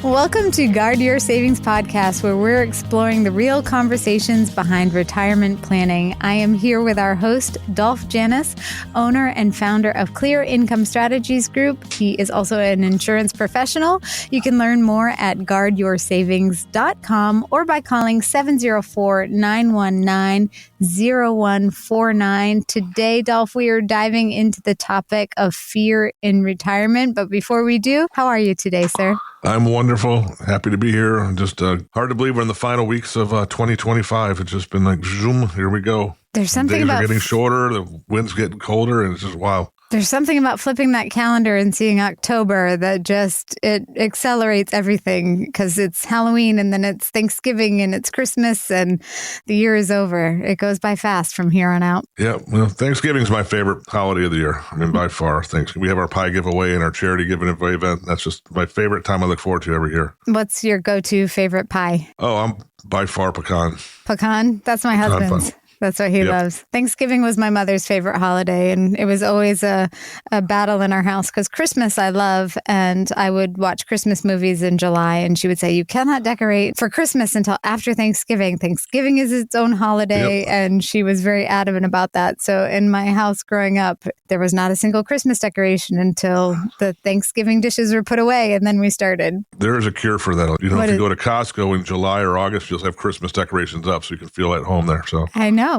Welcome to Guard Your Savings podcast, where we're exploring the real conversations behind retirement planning. I am here with our host, Dolph Janis, owner and founder of Clear Income Strategies Group. He is also an insurance professional. You can learn more at guardyoursavings.com or by calling 704-919-0149. Today, Dolph, we are diving into the topic of fear in retirement. But before we do, how are you today, sir? I'm wonderful. Happy to be here. Just hard to believe we're in the final weeks of 2025. It's just been like, zoom, here we go. There's something Days about are getting shorter, the wind's getting colder, and it's just wow. There's something about flipping that calendar and seeing October that just, it accelerates everything because it's Halloween and then it's Thanksgiving and it's Christmas and the year is over. It goes by fast from here on out. Yeah, well, Thanksgiving is my favorite holiday of the year. I mean, by far. We have our pie giveaway and our charity giveaway event. That's just my favorite time I look forward to every year. What's your go-to favorite pie? Oh, I'm by far pecan. Pecan? That's my husband's. That's what he loves. Thanksgiving was my mother's favorite holiday, and it was always a battle in our house because Christmas I love, and I would watch Christmas movies in July, and she would say, you cannot decorate for Christmas until after Thanksgiving. Thanksgiving is its own holiday, and she was very adamant about that. So in my house growing up, there was not a single Christmas decoration until the Thanksgiving dishes were put away, and then we started. There is a cure for that. You know, if you go to Costco in July or August, you'll have Christmas decorations up so you can feel at home there. So I know.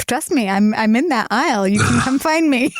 Trust me, I'm in that aisle. You can come find me.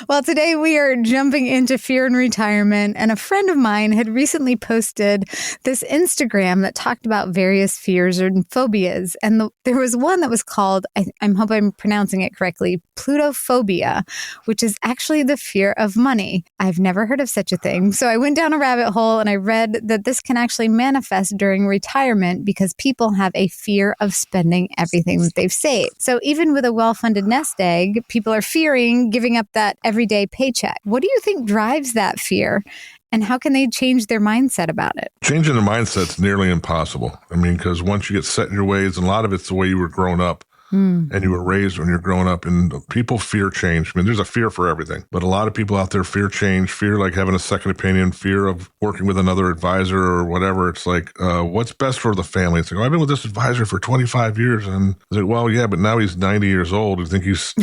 Well, today we are jumping into fear in retirement, and a friend of mine had recently posted this Instagram that talked about various fears and phobias, and there was one that was called, I hope I'm pronouncing it correctly, plutophobia, which is actually the fear of money. I've never heard of such a thing, so I went down a rabbit hole and I read that this can actually manifest during retirement because people have a fear of spending everything that they've saved. So even with a well-funded nest egg, people are fearing giving up that everyday paycheck. What do you think drives that fear? And how can they change their mindset about it? Changing the mindset's nearly impossible. I mean, because once you get set in your ways, and a lot of it's the way you were grown up and you were raised when you're growing up, and people fear change. I mean, there's a fear for everything, but a lot of people out there fear change, fear like having a second opinion, fear of working with another advisor or whatever. It's like, what's best for the family? It's like, I've been with this advisor for 25 years. And it's like, well, yeah, but now he's 90 years old. You think he's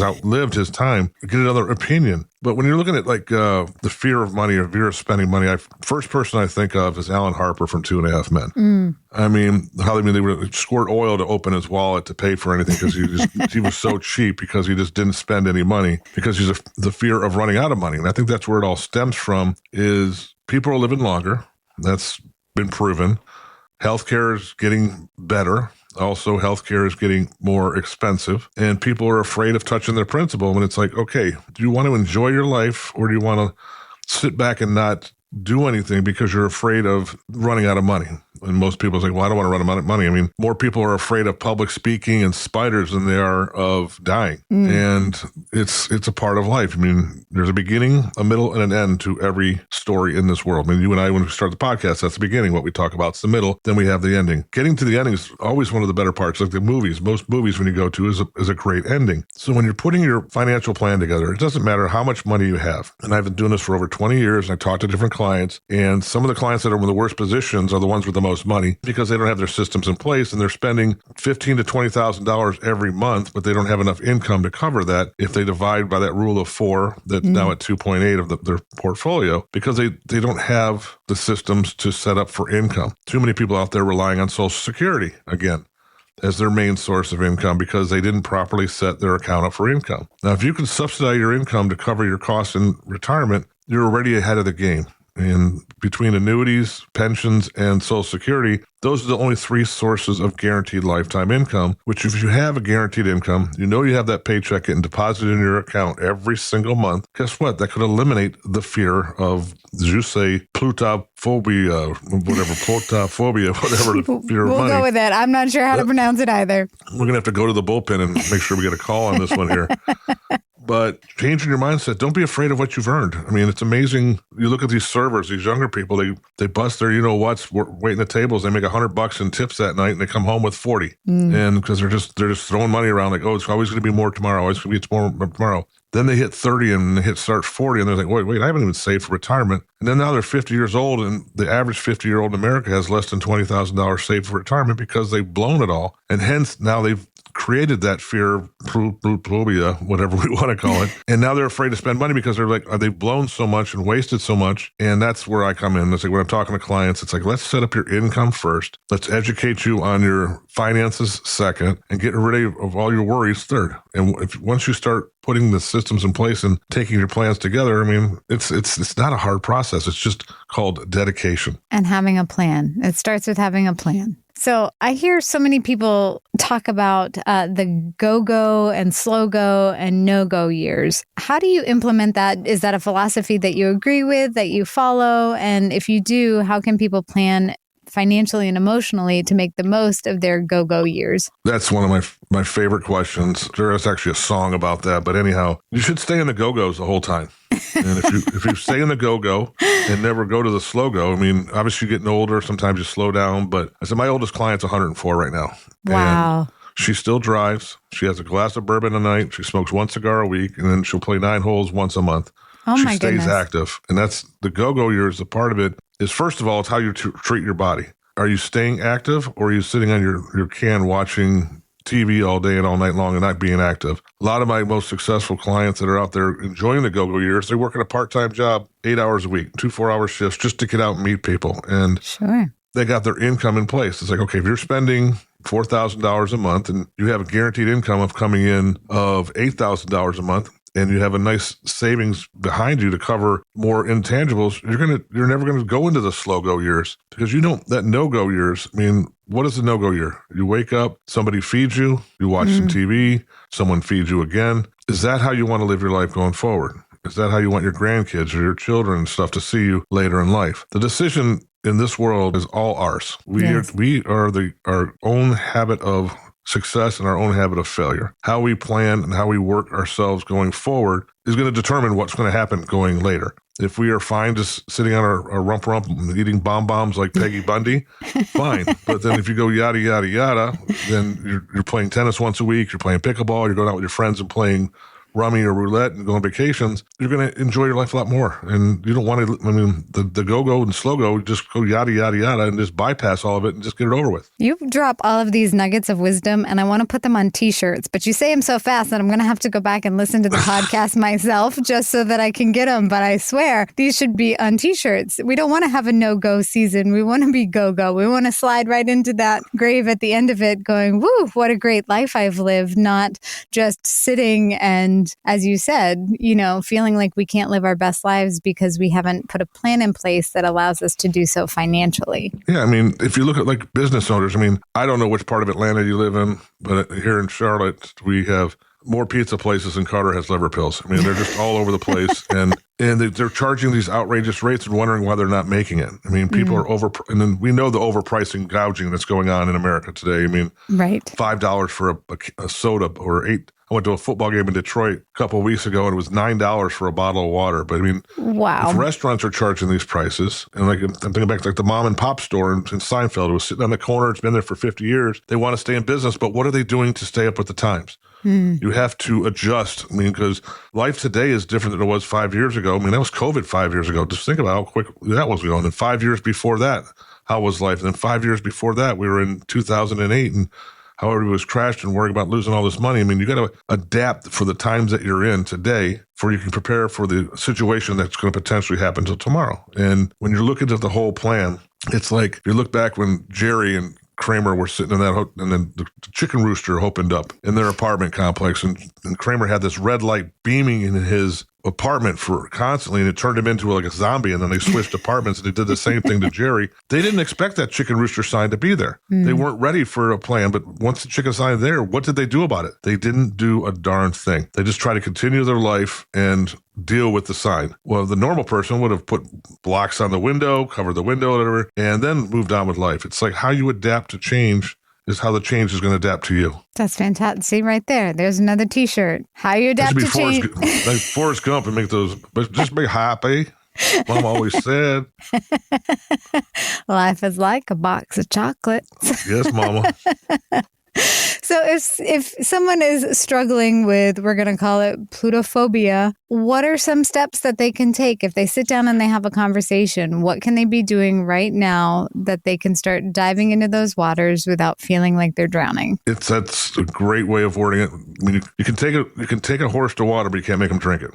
outlived his time. Get another opinion. But when you're looking at like the fear of money or fear of spending money, first person I think of is Alan Harper from 2.5 Men. I mean, they would squirt oil to open his wallet to pay for anything because he was so cheap because he just didn't spend any money because he's the fear of running out of money. And I think that's where it all stems from is people are living longer. That's been proven. Healthcare is getting better. Also, healthcare is getting more expensive, and people are afraid of touching their principal. And it's like, okay, do you want to enjoy your life, or do you want to sit back and not do anything because you're afraid of running out of money? And most people say, well, I don't want to run out of money. I mean, more people are afraid of public speaking and spiders than they are of dying. And it's a part of life. I mean, there's a beginning, a middle, and an end to every story in this world. I mean, you and I, when we start the podcast, that's the beginning. What we talk about is the middle. Then we have the ending. Getting to the ending is always one of the better parts. Like the movies, most movies when you go to is a great ending. So when you're putting your financial plan together, it doesn't matter how much money you have. And I've been doing this for over 20 years, and I talk to different clients. And some of the clients that are in the worst positions are the ones with the most money because they don't have their systems in place, and they're spending $15,000 to $20,000 every month, but they don't have enough income to cover that if they divide by that rule of 4 that's now at 2.8 of their portfolio, because they don't have the systems to set up for income. Too many people out there relying on Social Security, again, as their main source of income because they didn't properly set their account up for income. Now, if you can subsidize your income to cover your costs in retirement, you're already ahead of the game. And between annuities, pensions, and Social Security, those are the only 3 sources of guaranteed lifetime income, which if you have a guaranteed income, you know you have that paycheck getting deposited in your account every single month. Guess what? That could eliminate the fear of, as you say, plutophobia, whatever the fear of money. We'll go with it. I'm not sure how to pronounce it either. We're going to have to go to the bullpen and make sure we get a call on this one here. But changing your mindset, don't be afraid of what you've earned. I mean, it's amazing. You look at these servers, these younger people, they bust their you-know-whats waiting the tables. They make $100 in tips that night, and they come home with 40. And because they're just throwing money around like, oh, it's always going to be more tomorrow. Always going to be more tomorrow. Then they hit 30 and they start 40 and they're like, wait, I haven't even saved for retirement. And then now they're 50 years old and the average 50-year-old in America has less than $20,000 saved for retirement because they've blown it all. And hence now they've created that fear, plutophobia, whatever we want to call it. And now they're afraid to spend money because they're like, they've blown so much and wasted so much. And that's where I come in. It's like when I'm talking to clients, it's like, let's set up your income first. Let's educate you on your finances second and get rid of all your worries third. And once you start putting the systems in place and taking your plans together, I mean, it's not a hard process. It's just called dedication. And having a plan. It starts with having a plan. So I hear so many people talk about the go-go and slow-go and no-go years. How do you implement that? Is that a philosophy that you agree with, that you follow? And if you do, how can people plan financially and emotionally to make the most of their go-go years? That's one of my favorite questions. There is actually a song about that. But anyhow, you should stay in the go-go's the whole time. And if you stay in the go-go and never go to the slow-go, I mean, obviously you're getting older. Sometimes you slow down. But I said my oldest client's 104 right now. Wow. And she still drives. She has a glass of bourbon a night. She smokes one cigar a week. And then she'll play 9 holes once a month. Oh, she my stays goodness. active. And that's the go-go years. The part of it is, first of all, it's how you treat your body. Are you staying active or are you sitting on your can watching TV all day and all night long and not being active? A lot of my most successful clients that are out there enjoying the go-go years, they work at a part-time job, 8 hours a week, 2 4-hour shifts just to get out and meet people. And Sure. they got their income in place. It's like, okay, if you're spending $4,000 a month and you have a guaranteed income of coming in of $8,000 a month, and you have a nice savings behind you to cover more intangibles, you're never gonna go into the slow go years because that no-go years. I mean, what is a no-go year? You wake up, somebody feeds you, you watch some TV, someone feeds you again. Is that how you want to live your life going forward? Is that how you want your grandkids or your children and stuff to see you later in life? The decision in this world is all ours. We are our own habit of success and our own habit of failure. How we plan and how we work ourselves going forward is going to determine what's going to happen going later. If we are fine just sitting on our rump and eating bombs like Peggy Bundy, fine. But then if you go yada, yada, yada, then you're playing tennis once a week, you're playing pickleball, you're going out with your friends and playing rummy or roulette and go on vacations, you're going to enjoy your life a lot more. And you don't want to, I mean, the go-go and slow-go, just go yada, yada, yada, and just bypass all of it and just get it over with. You drop all of these nuggets of wisdom, and I want to put them on T-shirts, but you say them so fast that I'm going to have to go back and listen to the podcast myself just so that I can get them. But I swear, these should be on T-shirts. We don't want to have a no-go season. We want to be go-go. We want to slide right into that grave at the end of it going, woo, what a great life I've lived, not just sitting and, as you said, feeling like we can't live our best lives because we haven't put a plan in place that allows us to do so financially. Yeah, I mean, if you look at like business owners, I mean, I don't know which part of Atlanta you live in, but here in Charlotte, we have more pizza places than Carter has liver pills. I mean, they're just all over the place. And they're charging these outrageous rates and wondering why they're not making it. I mean, people are and then we know the overpricing gouging that's going on in America today. I mean, right. $5 for a soda or $8. I went to a football game in Detroit a couple of weeks ago and it was $9 for a bottle of water. But I mean, wow. If restaurants are charging these prices, and like I'm thinking back to like the mom and pop store in Seinfeld, it was sitting on the corner, it's been there for 50 years. They want to stay in business, but what are they doing to stay up with the times? You have to adjust. I mean, because life today is different than it was 5 years ago. I mean, that was COVID 5 years ago. Just think about how quick that was going. And 5 years before that, how was life? And then 5 years before that, we were in 2008 and how everybody was crashed and worrying about losing all this money. I mean, you got to adapt for the times that you're in today for you can prepare for the situation that's going to potentially happen till tomorrow. And when you're looking at the whole plan, it's like you look back when Jerry and Kramer were sitting in that, and then the chicken rooster opened up in their apartment complex, and Kramer had this red light beaming in his apartment for constantly, and it turned him into like a zombie, and then they switched apartments, and they did the same thing to Jerry. They didn't expect that chicken rooster sign to be there. They weren't ready for a plan, but once the chicken sign there, what did they do about it? They didn't do a darn thing. They just tried to continue their life and deal with the sign. Well, the normal person would have put blocks on the window, covered the window, whatever, and then moved on with life. It's like how you adapt to change is how the change is going to adapt to you. That's fantastic. See right there. There's another T-shirt. How you adapt to change. Like Forrest Gump and make those, but just be happy. Mom always said. Life is like a box of chocolates. Yes, Mama. So if someone is struggling with, we're going to call it plutophobia, what are some steps that they can take if they sit down and they have a conversation? What can they be doing right now that they can start diving into those waters without feeling like they're drowning? That's a great way of wording it. I mean, you can take a horse to water, but you can't make him drink it.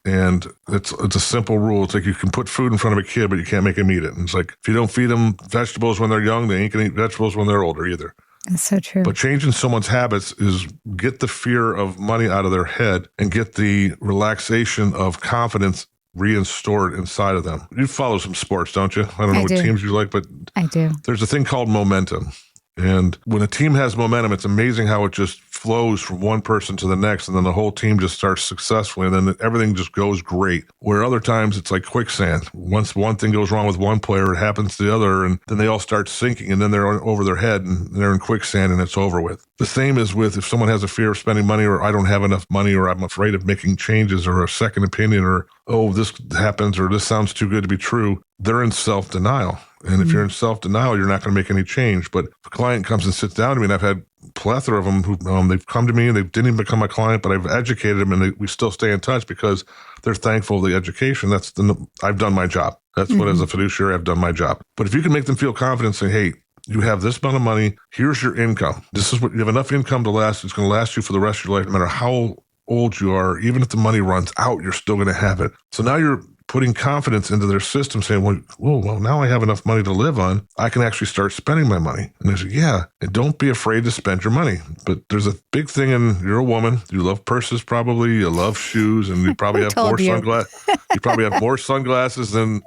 And it's a simple rule. It's like you can put food in front of a kid, but you can't make him eat it. And it's like, if you don't feed them vegetables when they're young, they ain't going to eat vegetables when they're older either. That's so true. But changing someone's habits is get the fear of money out of their head and get the relaxation of confidence reinstored inside of them. You follow some sports, don't you? I don't know what teams you like, but I do. There's a thing called momentum. And when a team has momentum, it's amazing how it just flows from one person to the next, and then the whole team just starts successfully, and then everything just goes great. Where other times it's like quicksand. Once one thing goes wrong with one player, it happens to the other, and then they all start sinking, and then they're over their head, and they're in quicksand, and it's over with. The same is with if someone has a fear of spending money, or I don't have enough money, or I'm afraid of making changes, or a second opinion, or, oh, this happens, or this sounds too good to be true. They're in self-denial. And if you're in self-denial, you're not going to make any change. But if a client comes and sits down to me, and I've had a plethora of them who they've come to me and they didn't even become my client, but I've educated them, and we still stay in touch because they're thankful for the education. I've done my job. That's what, as a fiduciary, I've done my job. But if you can make them feel confident, say, hey, you have this amount of money, here's your income. This is what you have enough income to last. It's going to last you for the rest of your life, no matter how old you are. Even if the money runs out, you're still going to have it. So now you're putting confidence into their system, saying, well, now I have enough money to live on. I can actually start spending my money. And they say, yeah, and don't be afraid to spend your money. But there's a big thing you're a woman. You love purses probably. You love shoes, and you probably have more sunglasses. You probably have more sunglasses than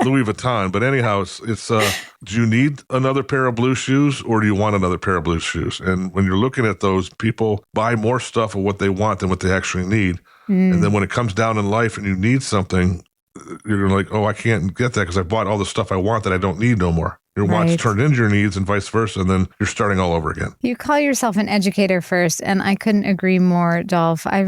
Louis Vuitton. But anyhow, it's do you need another pair of blue shoes, or do you want another pair of blue shoes? And when you're looking at those, people buy more stuff of what they want than what they actually need. And then when it comes down in life and you need something, you're like, oh, I can't get that because I bought all the stuff I want that I don't need no more. Your wants turned into your needs and vice versa, and then you're starting all over again. You call yourself an educator first, and I couldn't agree more, Dolph. I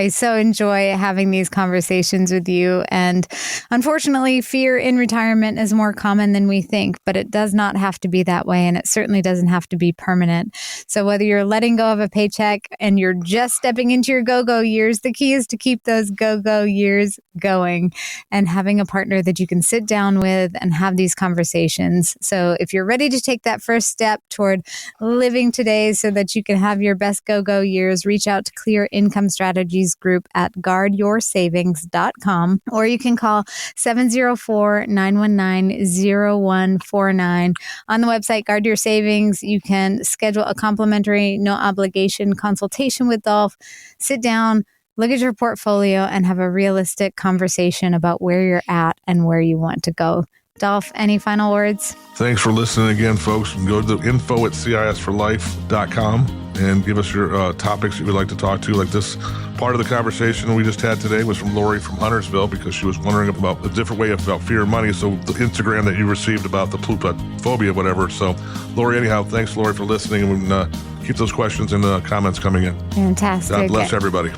so enjoy having these conversations with you, and unfortunately, fear in retirement is more common than we think, but it does not have to be that way, and it certainly doesn't have to be permanent. So whether you're letting go of a paycheck and you're just stepping into your go-go years, the key is to keep those go-go years going and having a partner that you can sit down with and have these conversations. So if you're ready to take that first step toward living today so that you can have your best go-go years, reach out to Clear Income Strategies Group at guardyoursavings.com, or you can call 704-919-0149. On the website, Guard Your Savings, you can schedule a complimentary, no obligation consultation with Dolph. Sit down, look at your portfolio, and have a realistic conversation about where you're at and where you want to go. Dolph, any final words? Thanks for listening again, folks. Go to the info@cisforlife.com and give us your topics that you'd like to talk to. Like this part of the conversation we just had today was from Lori from Huntersville, because she was wondering about a different way about fear of money. So the Instagram that you received about the plutophobia, whatever. So Lori, anyhow, thanks, Lori, for listening. And keep those questions and comments coming in. Fantastic. God bless everybody.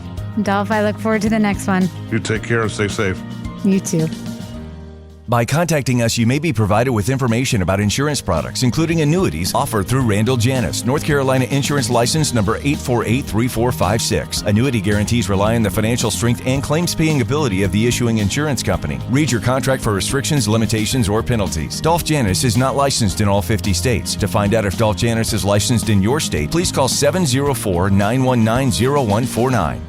Dolph, I look forward to the next one. You take care and stay safe. You too. By contacting us, you may be provided with information about insurance products, including annuities offered through Dolph Janis, North Carolina Insurance License number 8483456. Annuity guarantees rely on the financial strength and claims-paying ability of the issuing insurance company. Read your contract for restrictions, limitations, or penalties. Dolph Janis is not licensed in all 50 states. To find out if Dolph Janis is licensed in your state, please call 704-919-0149.